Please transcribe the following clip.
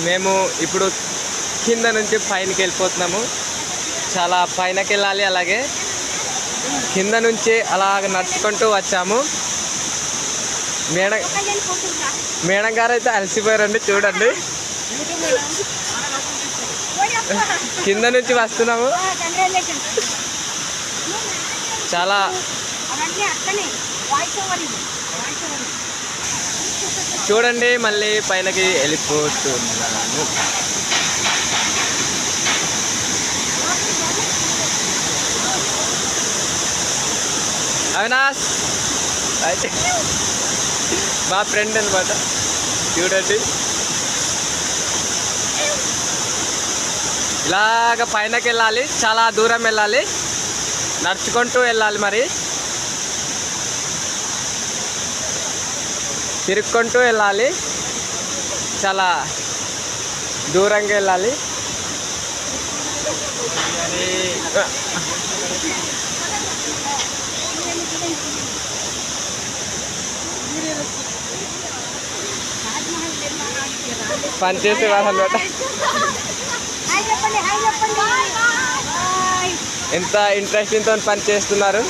మేము ఇప్పుడు కింద నుంచి పైనకి వెళ్ళిపోతున్నాము. చాలా పైనకి వెళ్ళాలి. అలాగే కింద నుంచి అలాగ నడుచుకుంటూ వచ్చాము. మేడం గారు అయితే అలసిపోయారండి. చూడండి, కింద నుంచి వస్తున్నాము. చాలా చూడండి, మళ్ళీ పైనకి వెళ్ళిపోతున్నాము. అవినాష్ అయితే మా ఫ్రెండ్ అనమాట. చూడండి, ఇలాగ పైనకి వెళ్ళాలి. చాలా దూరం వెళ్ళాలి, నడుచుకుంటూ వెళ్ళాలి. మరి తిరుక్కుంటూ వెళ్ళాలి. చాలా దూరంగా వెళ్ళాలి. పని చేసేవాళ్ళు అనమాట. ఎంత ఇంట్రెస్టింగ్తో పని చేస్తున్నారు.